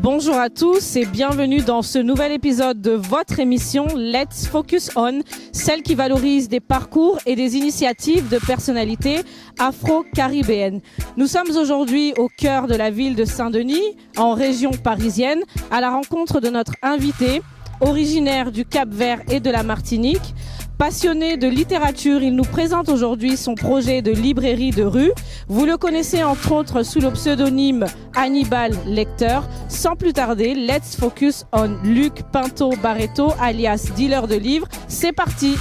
Bonjour à tous et bienvenue dans ce nouvel épisode de votre émission Let's Focus On, celle qui valorise des parcours et des initiatives de personnalités afro-caribéennes. Nous sommes aujourd'hui au cœur de la ville de Saint-Denis, en région parisienne, à la rencontre de notre invité, originaire du Cap-Vert et de la Martinique. Passionné de littérature, il nous présente aujourd'hui son projet de librairie de rue. Vous le connaissez entre autres sous le pseudonyme Hannibal Lecter. Sans plus tarder, let's focus on Luc Pinto Barreto, alias dealer de livres. C'est parti!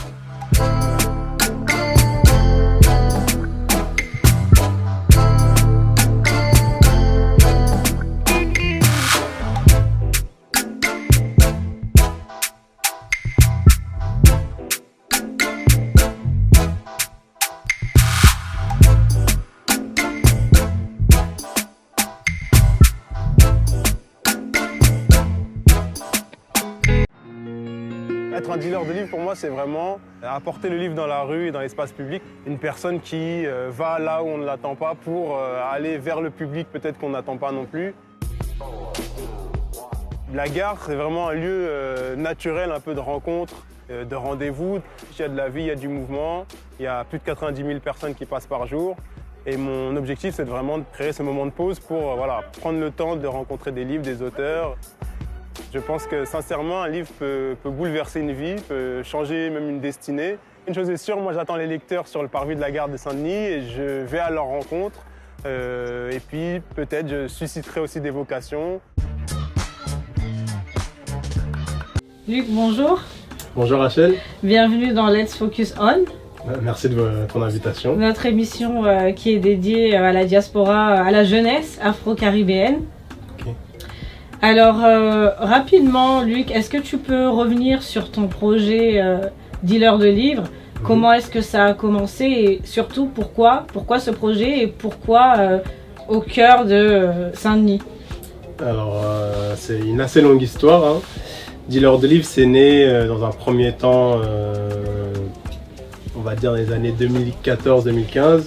Être un dealer de livres, pour moi, c'est vraiment apporter le livre dans la rue et dans l'espace public. Une personne qui va là où on ne l'attend pas pour aller vers le public peut-être qu'on n'attend pas non plus. La gare, c'est vraiment un lieu naturel, un peu de rencontre, de rendez-vous. Il y a de la vie, il y a du mouvement. Il y a plus de 90 000 personnes qui passent par jour. Et mon objectif, c'est vraiment de créer ce moment de pause pour prendre le temps de rencontrer des livres, des auteurs. Je pense que sincèrement, un livre peut bouleverser une vie, peut changer même une destinée. Une chose est sûre, moi j'attends les lecteurs sur le parvis de la gare de Saint-Denis et je vais à leur rencontre. Et puis peut-être je susciterai aussi des vocations. Luc, bonjour. Bonjour Rachel. Bienvenue dans Let's Focus On. Merci de ton invitation. Notre émission qui est dédiée à la diaspora, à la jeunesse afro-caribéenne. Alors, rapidement, Luc, est-ce que tu peux revenir sur ton projet dealer de livres? Comment est-ce que ça a commencé et surtout pourquoi ce projet et pourquoi au cœur de Saint-Denis? Alors, c'est une assez longue histoire. Hein. Dealer de livres, c'est né dans un premier temps, on va dire dans les années 2014-2015.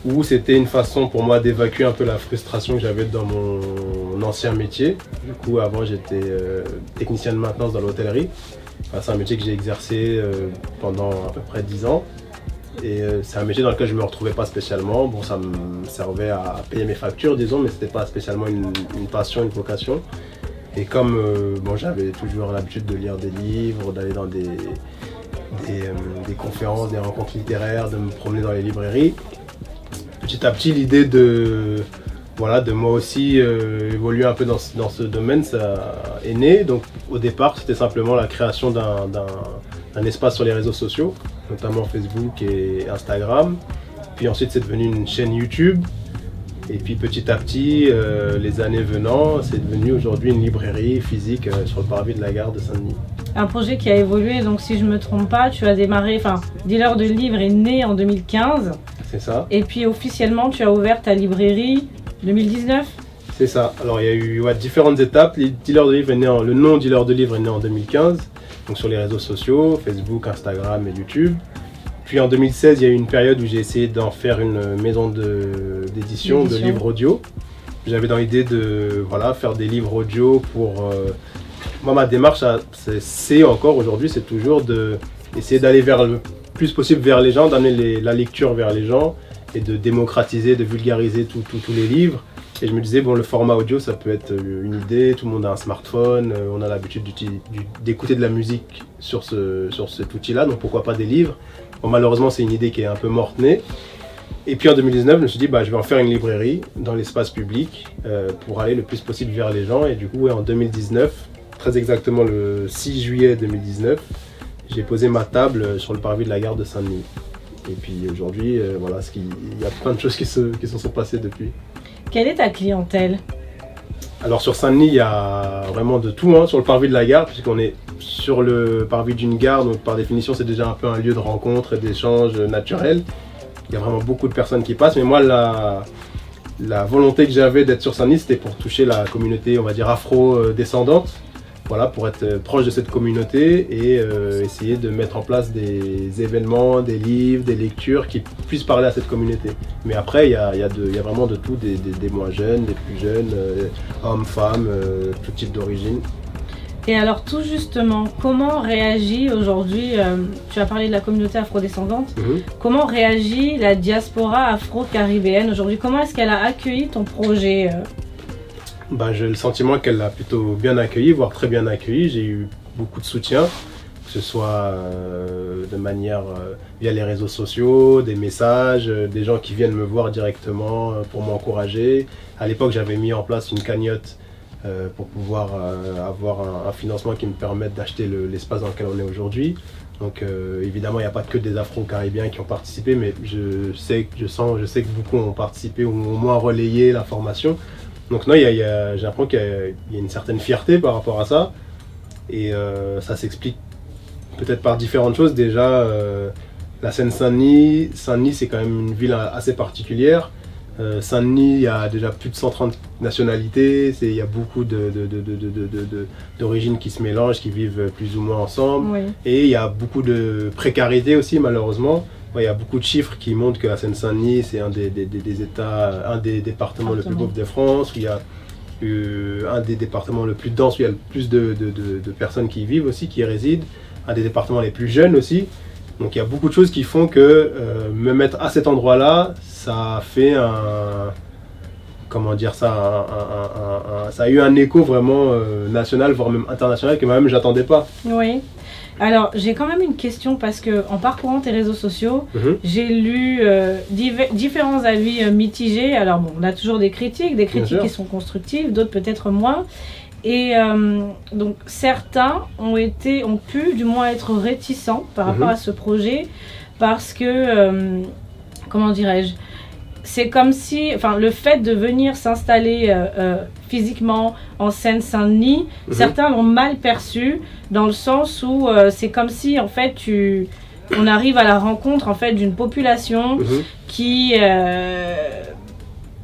Où c'était une façon pour moi d'évacuer un peu la frustration que j'avais dans mon ancien métier. Du coup, avant, j'étais technicien de maintenance dans l'hôtellerie. Enfin, c'est un métier que j'ai exercé pendant à peu près 10 ans. Et c'est un métier dans lequel je ne me retrouvais pas spécialement. Bon, ça me servait à payer mes factures, disons, mais ce n'était pas spécialement une passion, une vocation. Et comme j'avais toujours l'habitude de lire des livres, d'aller dans des conférences, des rencontres littéraires, de me promener dans les librairies, petit à petit, l'idée de moi aussi évoluer un peu dans ce domaine, ça est né. Donc au départ, c'était simplement la création d'un espace sur les réseaux sociaux, notamment Facebook et Instagram. Puis ensuite, c'est devenu une chaîne YouTube. Et puis petit à petit, les années venant, c'est devenu aujourd'hui une librairie physique sur le parvis de la gare de Saint-Denis. Un projet qui a évolué, donc si je ne me trompe pas, tu as démarré, Dealer de livres est né en 2015. C'est ça. Et puis officiellement, tu as ouvert ta librairie 2019. C'est ça. Alors il y a eu différentes étapes. Le nom Dealer de livres est né en 2015, donc sur les réseaux sociaux, Facebook, Instagram et YouTube. Puis en 2016, il y a eu une période où j'ai essayé d'en faire une maison d'édition de livres audio. J'avais dans l'idée de faire des livres audio pour... Moi, ma démarche, c'est encore aujourd'hui, c'est toujours d'essayer d'aller vers le plus possible vers les gens, d'amener la lecture vers les gens et de démocratiser, de vulgariser tous les livres. Et je me disais, le format audio, ça peut être une idée, tout le monde a un smartphone, on a l'habitude d'écouter de la musique sur cet outil-là, donc pourquoi pas des livres. Malheureusement, c'est une idée qui est un peu morte-née. Et puis en 2019, je me suis dit, je vais en faire une librairie dans l'espace public pour aller le plus possible vers les gens. Et du coup, en 2019, très exactement le 6 juillet 2019, j'ai posé ma table sur le parvis de la gare de Saint-Denis. Et puis aujourd'hui, il y a plein de choses qui se sont passées depuis. Quelle est ta clientèle? Alors sur Saint-Denis, il y a vraiment de tout, hein, sur le parvis de la gare, puisqu'on est sur le parvis d'une gare, donc par définition c'est déjà un peu un lieu de rencontre et d'échange naturel. Il y a vraiment beaucoup de personnes qui passent, mais moi la volonté que j'avais d'être sur Saint-Denis, c'était pour toucher la communauté, on va dire, afro-descendante. voilà, pour être proche de cette communauté et essayer de mettre en place des événements, des livres, des lectures qui puissent parler à cette communauté. Mais après, il y a vraiment de tout, des moins jeunes, des plus jeunes, hommes, femmes, tout type d'origine. Et alors tout justement, comment réagit aujourd'hui, tu as parlé de la communauté afrodescendante, comment réagit la diaspora afro-caribéenne aujourd'hui? Comment est-ce qu'elle a accueilli ton projet J'ai le sentiment qu'elle l'a plutôt bien accueilli, voire très bien accueilli. J'ai eu beaucoup de soutien, que ce soit de manière via les réseaux sociaux, des messages, des gens qui viennent me voir directement pour m'encourager. À l'époque, j'avais mis en place une cagnotte pour pouvoir avoir un financement qui me permette d'acheter l'espace dans lequel on est aujourd'hui. Donc évidemment, il n'y a pas que des Afro-Caribéens qui ont participé, mais je sais que beaucoup ont participé ou au moins relayé l'information. Donc non, j'ai l'impression qu'il y a une certaine fierté par rapport à ça. Et ça s'explique peut-être par différentes choses. Déjà, la Seine-Saint-Denis, c'est quand même une ville assez particulière. Saint-Denis, il y a déjà plus de 130 nationalités, il y a beaucoup d'origines qui se mélangent, qui vivent plus ou moins ensemble. Oui. Et il y a beaucoup de précarité aussi, malheureusement. Il y a beaucoup de chiffres qui montrent que la Seine-Saint-Denis, c'est un des départements le plus pauvres de France, où il y a un des départements le plus dense, où il y a le plus de personnes qui y vivent aussi, qui y résident, un des départements les plus jeunes aussi. Donc il y a beaucoup de choses qui font que me mettre à cet endroit-là, ça a fait ça a eu un écho vraiment national, voire même international, que moi-même j'attendais pas. Oui. Alors j'ai quand même une question parce que en parcourant tes réseaux sociaux, j'ai lu différents avis mitigés. Alors bon, on a toujours des critiques qui sont constructives, d'autres peut-être moins. Et donc certains ont pu du moins être réticents par rapport à ce projet parce que, comment dirais-je, c'est comme si, le fait de venir s'installer physiquement en Seine-Saint-Denis, certains l'ont mal perçu dans le sens où c'est comme si en fait on arrive à la rencontre en fait d'une population qui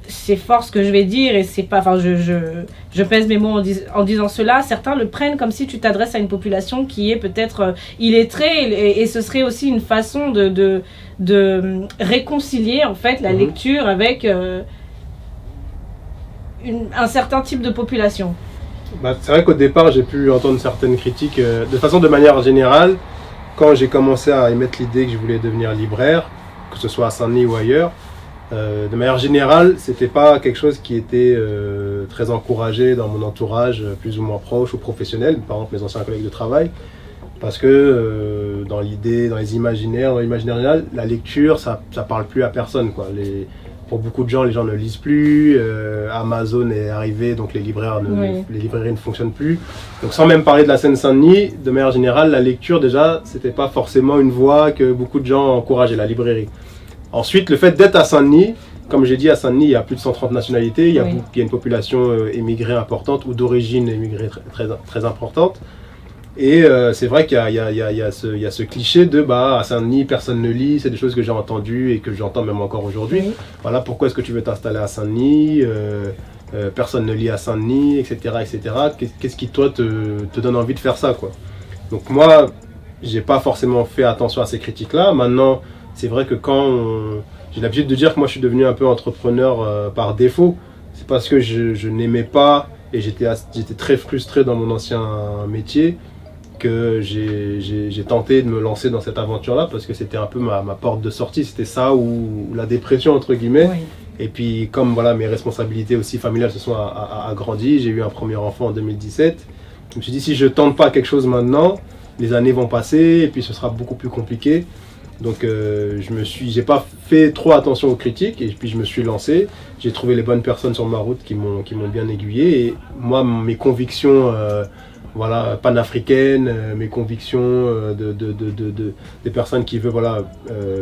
c'est fort ce que je vais dire et c'est pas, je pèse mes mots en disant cela. Certains le prennent comme si tu t'adresses à une population qui est peut-être illettrée et ce serait aussi une façon de réconcilier en fait la lecture avec un certain type de population. C'est vrai qu'au départ j'ai pu entendre certaines critiques de manière générale. Quand j'ai commencé à émettre l'idée que je voulais devenir libraire, que ce soit à Saint-Denis ou ailleurs, de manière générale, c'était pas quelque chose qui était très encouragé dans mon entourage, plus ou moins proche ou professionnel, par exemple mes anciens collègues de travail, parce que dans les imaginaires général, la lecture, ça parle plus à personne, quoi. Pour beaucoup de gens, les gens ne lisent plus, Amazon est arrivé, donc les librairies ne fonctionnent plus. Donc sans même parler de la Seine-Saint-Denis, de manière générale, la lecture déjà, c'était pas forcément une voie que beaucoup de gens encourageaient, la librairie. Ensuite, le fait d'être à Saint-Denis, comme j'ai dit, à Saint-Denis, il y a plus de 130 nationalités, il y a une population émigrée importante ou d'origine émigrée très, très importante. Et c'est vrai qu'il y a ce cliché de à Saint-Denis, personne ne lit, c'est des choses que j'ai entendues et que j'entends même encore aujourd'hui. Voilà, pourquoi est-ce que tu veux t'installer à Saint-Denis, personne ne lit à Saint-Denis, etc. Qu'est-ce qui, toi, te donne envie de faire ça, quoi. Donc moi, j'ai pas forcément fait attention à ces critiques-là. Maintenant, c'est vrai que j'ai l'habitude de dire que moi je suis devenu un peu entrepreneur par défaut. C'est parce que je n'aimais pas et j'étais très frustré dans mon ancien métier que j'ai tenté de me lancer dans cette aventure-là parce que c'était un peu ma porte de sortie. C'était ça ou la dépression entre guillemets. Et puis comme mes responsabilités aussi familiales se sont agrandies, j'ai eu un premier enfant en 2017. Je me suis dit si je tente pas quelque chose maintenant, les années vont passer et puis ce sera beaucoup plus compliqué. Donc j'ai pas fait trop attention aux critiques et puis je me suis lancé. J'ai trouvé les bonnes personnes sur ma route qui m'ont bien aiguillé et moi mes convictions panafricaines, mes convictions des personnes qui veulent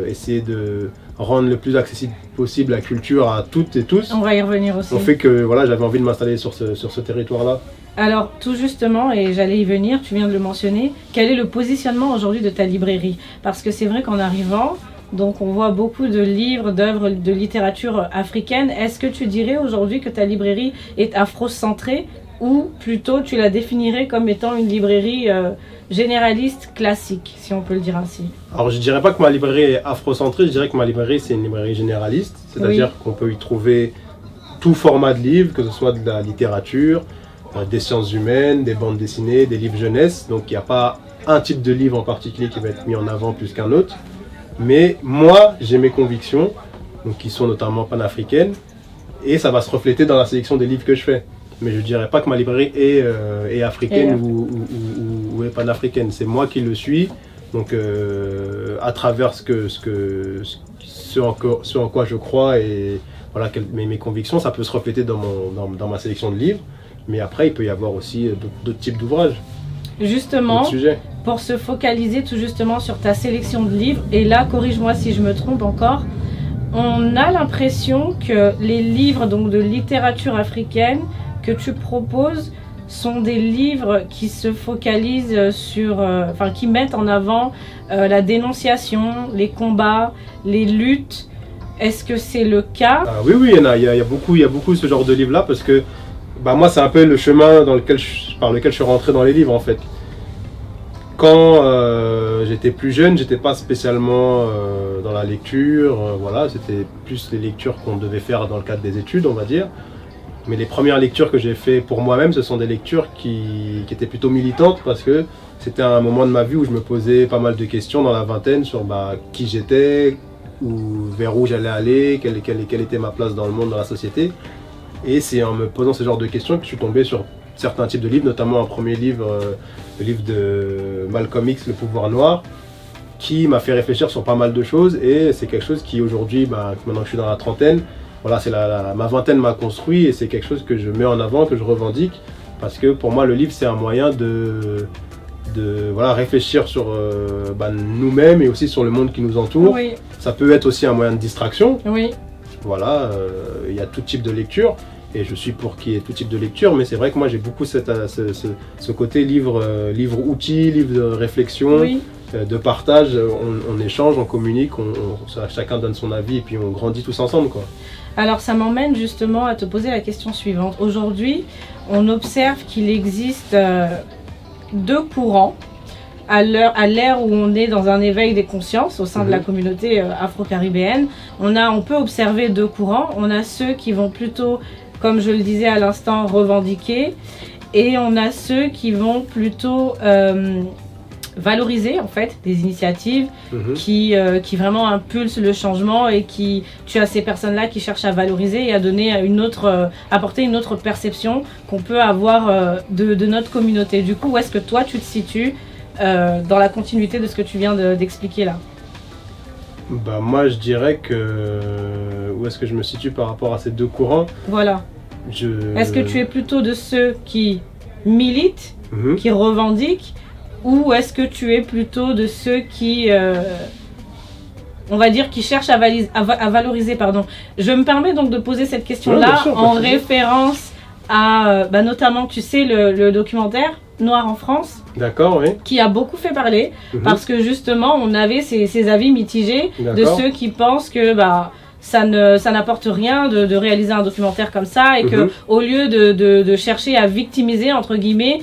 essayer de rendre le plus accessible possible la culture à toutes et tous. On va y revenir aussi. On fait que j'avais envie de m'installer sur ce territoire-là. Alors, tout justement, et j'allais y venir, tu viens de le mentionner, quel est le positionnement aujourd'hui de ta librairie? Parce que c'est vrai qu'en arrivant, donc on voit beaucoup de livres, d'œuvres de littérature africaine. Est-ce que tu dirais aujourd'hui que ta librairie est afro-centrée ou plutôt tu la définirais comme étant une librairie généraliste classique, si on peut le dire ainsi? Alors je dirais pas que ma librairie est afrocentrée, je dirais que ma librairie c'est une librairie généraliste, c'est-à-dire qu'on peut y trouver tout format de livres, que ce soit de la littérature, des sciences humaines, des bandes dessinées, des livres jeunesse, donc il n'y a pas un type de livre en particulier qui va être mis en avant plus qu'un autre, mais moi j'ai mes convictions, donc qui sont notamment panafricaines, et ça va se refléter dans la sélection des livres que je fais. Mais je ne dirais pas que ma librairie est africaine ou est panafricaine. C'est moi qui le suis. Donc à travers ce en quoi je crois et voilà, mes convictions, ça peut se refléter dans ma sélection de livres. Mais après, il peut y avoir aussi d'autres types d'ouvrages. Justement, pour se focaliser tout justement sur ta sélection de livres, et là, corrige-moi si je me trompe encore, on a l'impression que les livres donc, de littérature africaine que tu proposes sont des livres qui se focalisent sur, qui mettent en avant la dénonciation, les combats, les luttes. Est-ce que c'est le cas? Oui, il y a beaucoup ce genre de livres-là parce que moi, c'est un peu le chemin par lequel je suis rentré dans les livres en fait. Quand j'étais plus jeune, j'étais pas spécialement dans la lecture, voilà, c'était plus les lectures qu'on devait faire dans le cadre des études, on va dire. Mais les premières lectures que j'ai fait pour moi-même, ce sont des lectures qui étaient plutôt militantes parce que c'était un moment de ma vie où je me posais pas mal de questions dans la vingtaine sur qui j'étais, vers où j'allais aller, quelle était ma place dans le monde, dans la société. Et c'est en me posant ce genre de questions que je suis tombé sur certains types de livres, notamment un premier livre, le livre de Malcolm X, Le pouvoir noir, qui m'a fait réfléchir sur pas mal de choses. Et c'est quelque chose qui aujourd'hui, maintenant que je suis dans la trentaine, voilà, ma vingtaine m'a construit et c'est quelque chose que je mets en avant, que je revendique. Parce que pour moi, le livre, c'est un moyen de réfléchir sur nous-mêmes et aussi sur le monde qui nous entoure. Oui. Ça peut être aussi un moyen de distraction. Oui. Voilà, il y a tout type de lecture et je suis pour qu'il y ait tout type de lecture, mais c'est vrai que moi j'ai beaucoup ce côté livre-outil, livre de réflexion, oui. De partage, on échange, on communique, chacun donne son avis et puis on grandit tous ensemble, quoi. Alors ça m'emmène justement à te poser la question suivante. Aujourd'hui, on observe qu'il existe deux courants à l'ère où on est dans un éveil des consciences au sein de la communauté afro-caribéenne. On peut observer deux courants. On a ceux qui vont plutôt, comme je le disais à l'instant, revendiquer, et on a ceux qui vont plutôt valoriser en fait des initiatives qui vraiment impulsent le changement, et tu as ces personnes-là qui cherchent à valoriser et à donner apporter une autre perception qu'on peut avoir de notre communauté. Du coup, où est-ce que toi tu te situes dans la continuité de ce que tu viens d'expliquer là? Moi je dirais que où est-ce que je me situe par rapport à ces deux courants? Voilà. Est-ce que tu es plutôt de ceux qui militent, qui revendiquent, ou est-ce que tu es plutôt de ceux qui on va dire qui cherchent à valoriser, pardon. Je me permets donc de poser cette question-là en référence à notamment, tu sais, le documentaire Noir en France, d'accord, oui, qui a beaucoup fait parler parce que justement on avait ces avis mitigés de ceux qui pensent que ça n'apporte rien de réaliser un documentaire comme ça, et que au lieu de chercher à victimiser entre guillemets,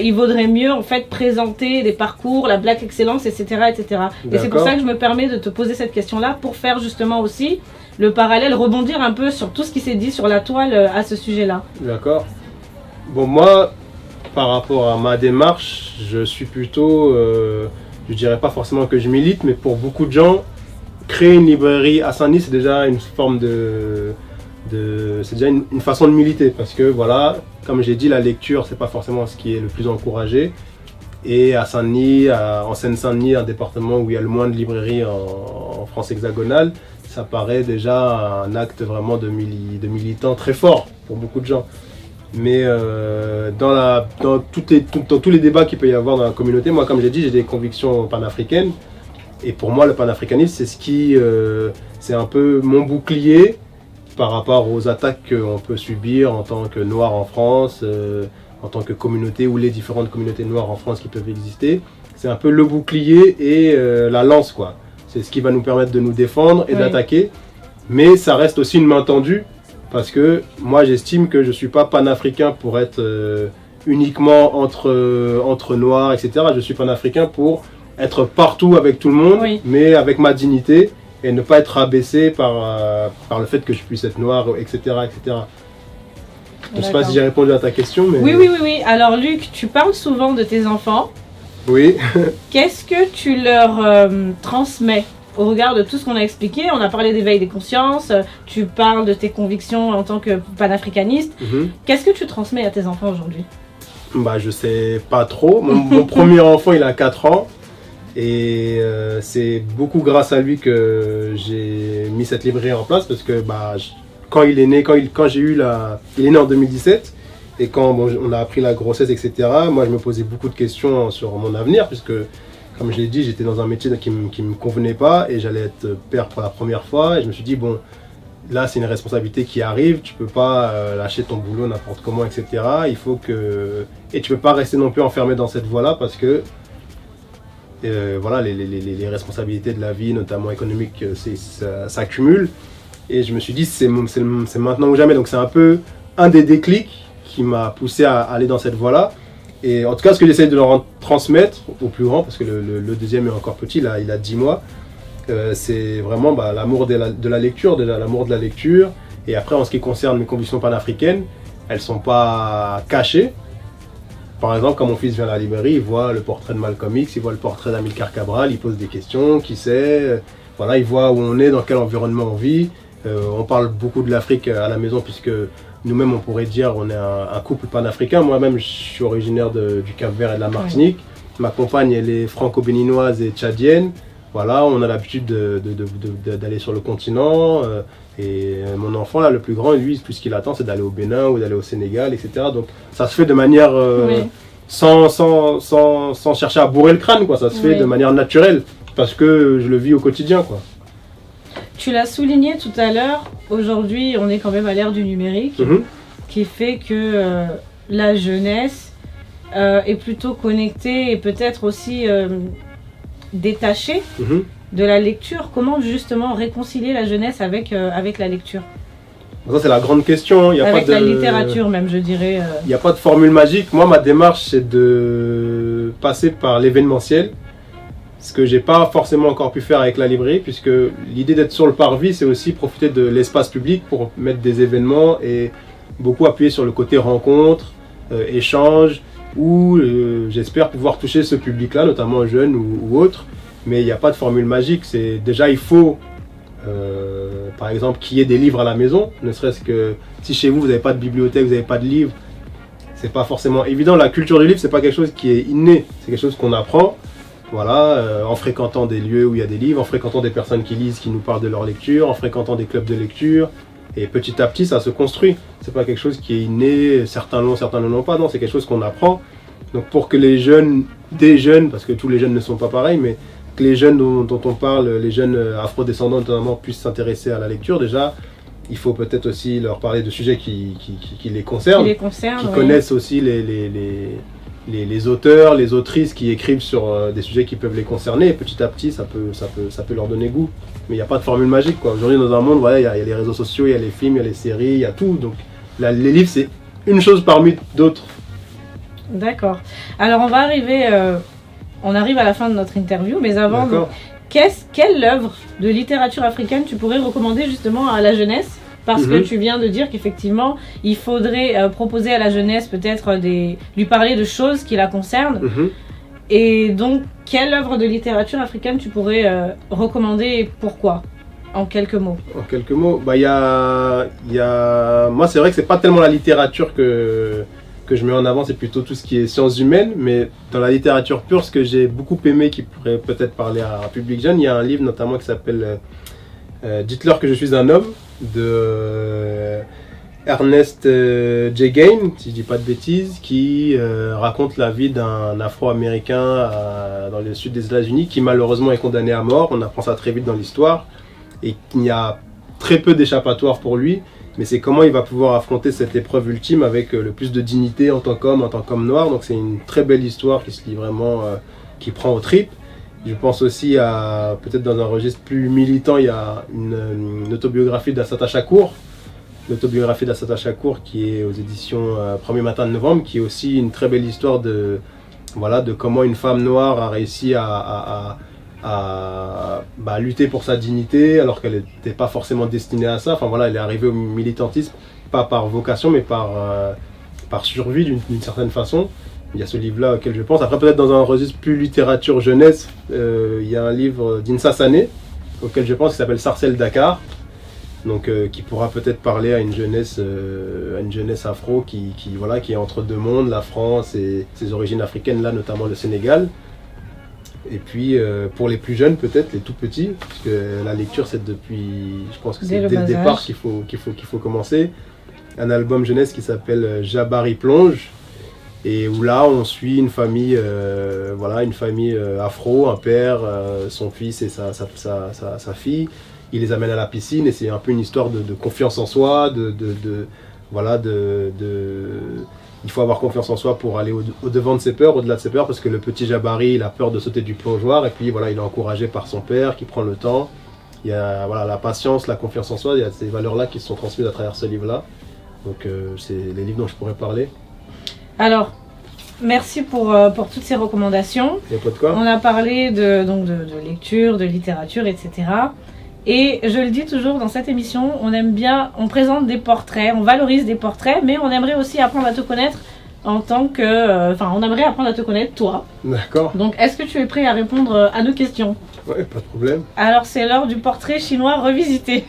il vaudrait mieux en fait présenter des parcours, la Black Excellence, etc., etc. Et c'est pour ça que je me permets de te poser cette question-là, pour faire justement aussi le parallèle, rebondir un peu sur tout ce qui s'est dit sur la toile à ce sujet-là. D'accord. Bon, moi, par rapport à ma démarche, je suis plutôt, je dirais pas forcément que je milite, mais pour beaucoup de gens, créer une librairie à Saint-Denis, c'est déjà une forme c'est déjà une façon de militer, parce que voilà, comme j'ai dit, la lecture, c'est pas forcément ce qui est le plus encouragé. Et à Saint-Denis, en Seine-Saint-Denis, un département où il y a le moins de librairies en France hexagonale, ça paraît déjà un acte vraiment de militant très fort pour beaucoup de gens. Mais dans tous les débats qu'il peut y avoir dans la communauté, moi, comme j'ai dit, j'ai des convictions panafricaines. Et pour moi, le panafricanisme, c'est un peu mon bouclier par rapport aux attaques qu'on peut subir en tant que noir en France, en tant que communauté, ou les différentes communautés noires en France qui peuvent exister. C'est un peu le bouclier et la lance, quoi. C'est ce qui va nous permettre de nous défendre et d'attaquer. Mais ça reste aussi une main tendue parce que moi j'estime que je ne suis pas panafricain pour être uniquement entre noirs, etc. Je suis panafricain pour être partout avec tout le monde, Oui. mais avec ma dignité et ne pas être abaissé par le fait que je puisse être noir, etc. etc. Je ne sais pas si j'ai répondu à ta question, mais... Oui. Alors Luc, tu parles souvent de tes enfants. Oui. Qu'est-ce que tu leur transmets au regard de tout ce qu'on a expliqué? On a parlé d'éveil des consciences, tu parles de tes convictions en tant que panafricaniste. Qu'est-ce que tu transmets à tes enfants aujourd'hui? Bah, je sais pas trop. Mon premier enfant, il a 4 ans. Et c'est beaucoup grâce à lui que j'ai mis cette librairie en place parce que quand il est né, il est né en 2017 et quand on a appris la grossesse, etc., moi je me posais beaucoup de questions sur mon avenir puisque, comme je l'ai dit, j'étais dans un métier qui me convenait pas et j'allais être père pour la première fois et je me suis dit, bon, là c'est une responsabilité qui arrive, tu peux pas lâcher ton boulot n'importe comment, etc. Il faut que... Et tu peux pas rester non plus enfermé dans cette voie-là parce que voilà, les responsabilités de la vie, notamment économiques, ça s'accumule. Et je me suis dit, c'est maintenant ou jamais. Donc c'est un peu un des déclics qui m'a poussé à aller dans cette voie-là. Et en tout cas, ce que j'essaie de leur transmettre au plus grand, parce que le deuxième est encore petit, là, il a 10 mois, c'est vraiment l'amour de la lecture, déjà l'amour de la lecture. Et après, en ce qui concerne mes convictions panafricaines, elles ne sont pas cachées. Par exemple, quand mon fils vient à la librairie, il voit le portrait de Malcolm X, il voit le portrait d'Amilcar Cabral, il pose des questions, qui c'est, voilà, il voit où on est, dans quel environnement on vit. On parle beaucoup de l'Afrique à la maison puisque nous-mêmes on pourrait dire on est un couple panafricain. Moi-même je suis originaire du Cap-Vert et de la Martinique. Oui. Ma compagne elle est franco-béninoise et tchadienne. Voilà, on a l'habitude d'aller sur le continent. Et mon enfant là, le plus grand, lui, tout ce qu'il attend c'est d'aller au Bénin ou d'aller au Sénégal, etc. Donc ça se fait de manière sans chercher à bourrer le crâne, quoi. Ça se fait de manière naturelle parce que je le vis au quotidien, quoi. Tu l'as souligné tout à l'heure, aujourd'hui on est quand même à l'ère du numérique, qui fait que la jeunesse est plutôt connectée et peut-être aussi détachée de la lecture. Comment justement réconcilier la jeunesse avec la lecture? Ça c'est la grande question. Il y a avec pas de... la littérature même, je dirais. Il n'y a pas de formule magique. Moi ma démarche c'est de passer par l'événementiel. Ce que j'ai pas forcément encore pu faire avec la librairie, puisque l'idée d'être sur le parvis, c'est aussi profiter de l'espace public pour mettre des événements et beaucoup appuyer sur le côté rencontre, échange, où j'espère pouvoir toucher ce public-là, notamment jeunes ou autres. Mais il n'y a pas de formule magique. C'est déjà il faut, par exemple, qu'il y ait des livres à la maison, ne serait-ce que si chez vous n'avez pas de bibliothèque, vous n'avez pas de livres, c'est pas forcément évident. La culture du livre, c'est pas quelque chose qui est inné, c'est quelque chose qu'on apprend. Voilà, en fréquentant des lieux où il y a des livres, en fréquentant des personnes qui lisent, qui nous parlent de leur lecture, en fréquentant des clubs de lecture. Et petit à petit, ça se construit. C'est pas quelque chose qui est inné, certains l'ont, certains ne l'ont pas. Non, c'est quelque chose qu'on apprend. Donc pour que les jeunes, des jeunes, parce que tous les jeunes ne sont pas pareils, mais que les jeunes dont on parle, les jeunes afro-descendants notamment, puissent s'intéresser à la lecture, déjà, il faut peut-être aussi leur parler de sujets qui les concernent, qui connaissent aussi les auteurs, les autrices qui écrivent sur des sujets qui peuvent les concerner. Et petit à petit, ça peut leur donner goût. Mais il n'y a pas de formule magique, quoi. Aujourd'hui, dans un monde, voilà, il y a les réseaux sociaux, il y a les films, il y a les séries, il y a tout. Donc, les livres, c'est une chose parmi d'autres. D'accord. Alors, on arrive à la fin de notre interview, mais avant, quelle œuvre de littérature africaine tu pourrais recommander justement à la jeunesse? Parce que tu viens de dire qu'effectivement, il faudrait proposer à la jeunesse peut-être lui parler de choses qui la concernent. Et donc, quelle œuvre de littérature africaine tu pourrais recommander et pourquoi? En quelques mots. En quelques mots, moi c'est vrai que c'est pas tellement la littérature que je mets en avant, c'est plutôt tout ce qui est sciences humaines. Mais dans la littérature pure, ce que j'ai beaucoup aimé, qui pourrait peut-être parler à un public jeune, il y a un livre notamment qui s'appelle Dites-leur que je suis un homme, de Ernest J. Gain, si je dis pas de bêtises, qui raconte la vie d'un Afro-Américain dans le sud des États-Unis qui malheureusement est condamné à mort. On apprend ça très vite dans l'histoire et qu'il y a très peu d'échappatoire pour lui, mais c'est comment il va pouvoir affronter cette épreuve ultime avec le plus de dignité en tant qu'homme noir. Donc c'est une très belle histoire qui se lit vraiment, qui prend aux tripes. Je pense aussi à, peut-être dans un registre plus militant, il y a une autobiographie d'Assata Shakur, l'autobiographie d'Assata Shakur qui est aux éditions Premier Matin de Novembre, qui est aussi une très belle histoire de comment une femme noire a réussi à lutter pour sa dignité alors qu'elle n'était pas forcément destinée à ça. Enfin voilà, elle est arrivée au militantisme, pas par vocation mais par survie d'une certaine façon. Il y a ce livre-là auquel je pense. Après peut-être dans un registre plus littérature jeunesse, il y a un livre d'Insa Sané auquel je pense qui s'appelle Sarcelles Dakar. Donc, qui pourra peut-être parler à une jeunesse afro qui est entre deux mondes, la France et ses origines africaines, là notamment le Sénégal. Et puis pour les plus jeunes peut-être, les tout petits, parce que la lecture c'est depuis, je pense que c'est dès le départ qu'il faut commencer. Un album jeunesse qui s'appelle Jabari Plonge, et où là on suit une famille afro, un père, son fils et sa fille. Il les amène à la piscine et c'est un peu une histoire de confiance en soi, il faut avoir confiance en soi pour aller au-devant de ses peurs, au-delà de ses peurs, parce que le petit Jabari, il a peur de sauter du plongeoir et puis voilà, il est encouragé par son père qui prend le temps. Il y a la patience, la confiance en soi, il y a ces valeurs-là qui se sont transmises à travers ce livre-là. Donc c'est les livres dont je pourrais parler. Alors, merci pour toutes ces recommandations. Il n'y a pas de quoi. On a parlé de lecture, de littérature, etc. Et je le dis toujours dans cette émission, on présente des portraits, on valorise des portraits, mais on aimerait aussi apprendre à te connaître on aimerait apprendre à te connaître toi. D'accord. Donc est-ce que tu es prêt à répondre à nos questions? Ouais, pas de problème. Alors c'est l'heure du portrait chinois revisité.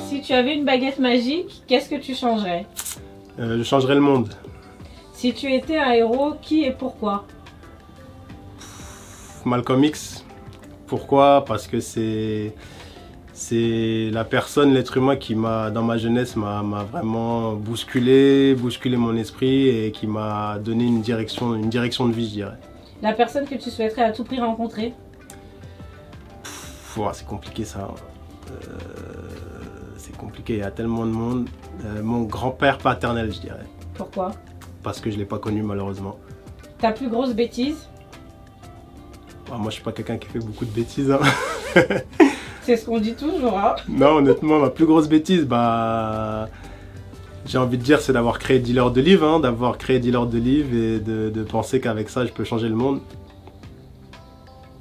Si tu avais une baguette magique, qu'est-ce que tu changerais? Je changerais le monde. Si tu étais un héros, qui et pourquoi? Malcolm X. Pourquoi? Parce que c'est la personne, l'être humain qui dans ma jeunesse, m'a vraiment bousculé mon esprit et qui m'a donné une direction de vie, je dirais. La personne que tu souhaiterais à tout prix rencontrer? C'est compliqué ça. C'est compliqué, il y a tellement de monde. Mon grand-père paternel, je dirais. Pourquoi? Parce que je ne l'ai pas connu malheureusement. Ta plus grosse bêtise? Moi je suis pas quelqu'un qui fait beaucoup de bêtises. Hein. C'est ce qu'on dit toujours. Hein. Non, honnêtement, ma plus grosse bêtise, j'ai envie de dire, c'est d'avoir créé Dealer de Livres, hein, et de penser qu'avec ça je peux changer le monde.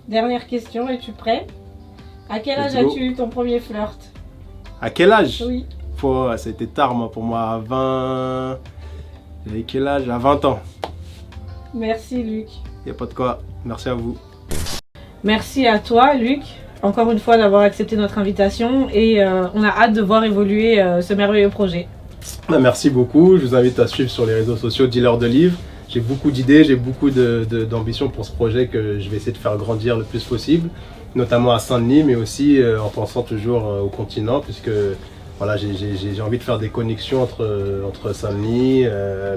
Dernière question, es-tu prêt? À quel âge as-tu eu ton premier flirt? À quel âge? Oui. Ça a été tard, moi, pour moi, à 20... J'avais quel âge? À 20 ans. Merci Luc. Il n'y a pas de quoi. Merci à vous. Merci à toi Luc, encore une fois d'avoir accepté notre invitation et on a hâte de voir évoluer ce merveilleux projet. Merci beaucoup. Je vous invite à suivre sur les réseaux sociaux Dealer de Livres. J'ai beaucoup d'idées, j'ai beaucoup d'ambitions pour ce projet que je vais essayer de faire grandir le plus possible, notamment à Saint-Denis, mais aussi en pensant toujours au continent, puisque voilà, j'ai envie de faire des connexions entre Saint-Denis,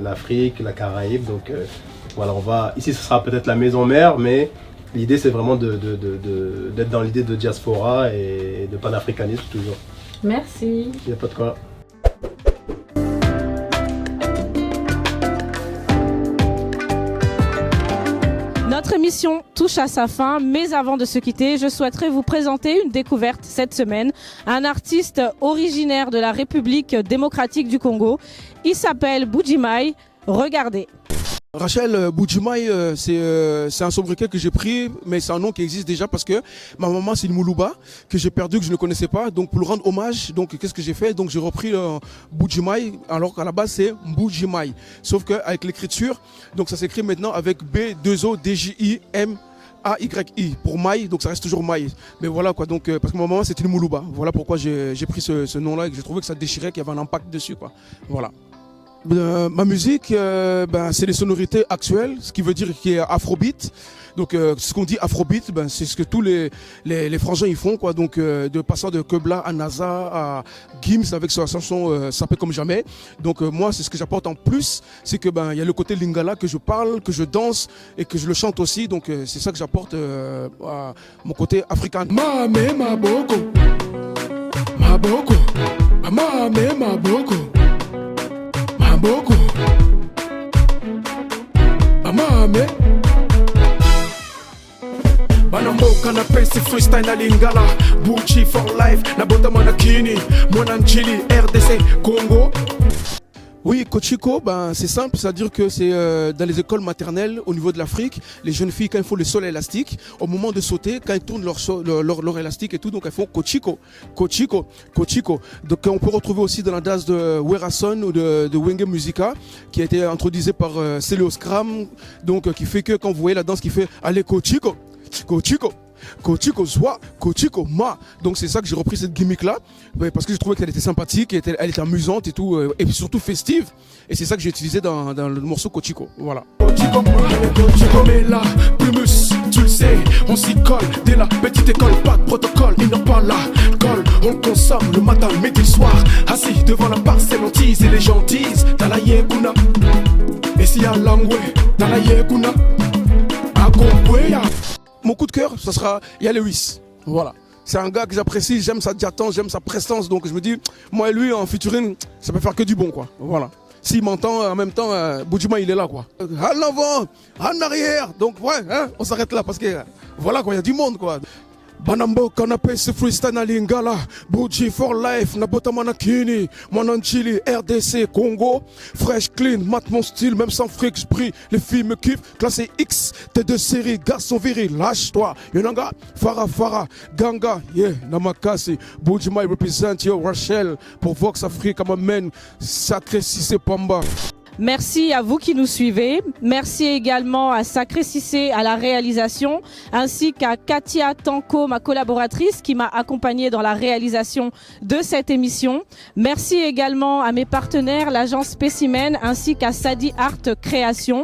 l'Afrique, la Caraïbe. Donc voilà, ici ce sera peut-être la maison mère, mais l'idée c'est vraiment d'être dans l'idée de diaspora et de panafricanisme toujours. Merci. Il n'y a pas de quoi. Notre émission touche à sa fin, mais avant de se quitter, je souhaiterais vous présenter une découverte cette semaine. Un artiste originaire de la République démocratique du Congo. Il s'appelle Bujimaï. Regardez. Rachel Bujimaï, c'est un sobriquet que j'ai pris, mais c'est un nom qui existe déjà parce que ma maman c'est une Moulouba que j'ai perdu, que je ne connaissais pas. Donc pour le rendre hommage, donc qu'est-ce que j'ai fait? Donc j'ai repris Bujimaï, alors qu'à la base c'est Bujimaï. Sauf qu'avec l'écriture, donc ça s'écrit maintenant avec B2ODJIM-AYI pour Maï, donc ça reste toujours Maï. Mais voilà quoi, donc parce que ma maman c'est une Moulouba. Voilà pourquoi j'ai pris ce nom-là et que j'ai trouvé que ça déchirait, qu'il y avait un impact dessus quoi. Voilà. Ma musique, c'est les sonorités actuelles, ce qui veut dire qu'il y a Afrobeat. Donc ce qu'on dit Afrobeat, c'est ce que tous les frangins ils font quoi. Donc de passant de Kebla à NASA à Gims avec sa chanson Ça paie comme jamais. Donc moi c'est ce que j'apporte en plus, c'est que il y a le côté lingala que je parle, que je danse et que je le chante aussi. Donc c'est ça que j'apporte à mon côté africain. Mame maboko, maboko, mame maboko. Maboko, Amame, Banambo. canapé, c'est freestyle à Lingala. Bucci for life, na botamana kini. Monanchili, RDC, Congo. Oui, Kochiko, ben, c'est simple, c'est-à-dire que c'est dans les écoles maternelles au niveau de l'Afrique, les jeunes filles, quand il faut le sol élastique, au moment de sauter, quand elles tournent leur élastique et tout, donc elles font Kochiko, Kochiko, Kochiko. Donc on peut retrouver aussi dans la danse de Werason ou de Wenge Musica, qui a été introduisée par Celios Kram, donc qui fait que quand vous voyez la danse qui fait allez Kochiko, Kochiko. Kochiko Zwa, Kochiko Ma. Donc c'est ça que j'ai repris cette gimmick là, parce que je trouvais qu'elle était sympathique, elle était amusante et tout, et puis surtout festive. Et c'est ça que j'ai utilisé dans le morceau Kochiko. Voilà. Kochiko Ma, Kochiko mais là, Primus, tu le sais, on s'y colle dès la petite école, pas de protocole, ils n'ont pas la colle. On consomme le matin, midi, le soir, assis devant la parcelle, on tease et les gens disent dans la yekuna. Et s'il y a l'angoué, dans la yekuna, à Gongweya. Mon coup de cœur, ça sera Yaya Lewis. Voilà. C'est un gars que j'apprécie, j'aime sa diatance, j'aime sa prestance. Donc je me dis, moi et lui en featuring, ça peut faire que du bon, quoi. Voilà. S'il m'entend, en même temps, Boudjima, il est là, quoi. À l'avant, en arrière. Donc, ouais, hein, on s'arrête là parce que, voilà, quoi, il y a du monde, quoi. Banambo canapé c'est freestyle à Lingala. Bucci for life, Nabotamana Kini, Monanchili, RDC, Congo. Fresh, clean, mat mon style, même sans fric, j'prie. Les filles me kiffent, classé X, T2 série, garçon viril, lâche-toi. Yonanga, Farah, Ganga, yeah, Namakasi. Boudjima, represent yo, Rachel, pour Vox Africa, ma man, sacré Cissé Pamba. Merci à vous qui nous suivez. Merci également à Sacré Cissé à la réalisation, ainsi qu'à Katia Tanko, ma collaboratrice, qui m'a accompagnée dans la réalisation de cette émission. Merci également à mes partenaires, l'agence Spécimen, ainsi qu'à Sadi Art Création.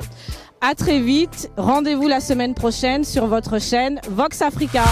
À très vite. Rendez-vous la semaine prochaine sur votre chaîne Vox Africa.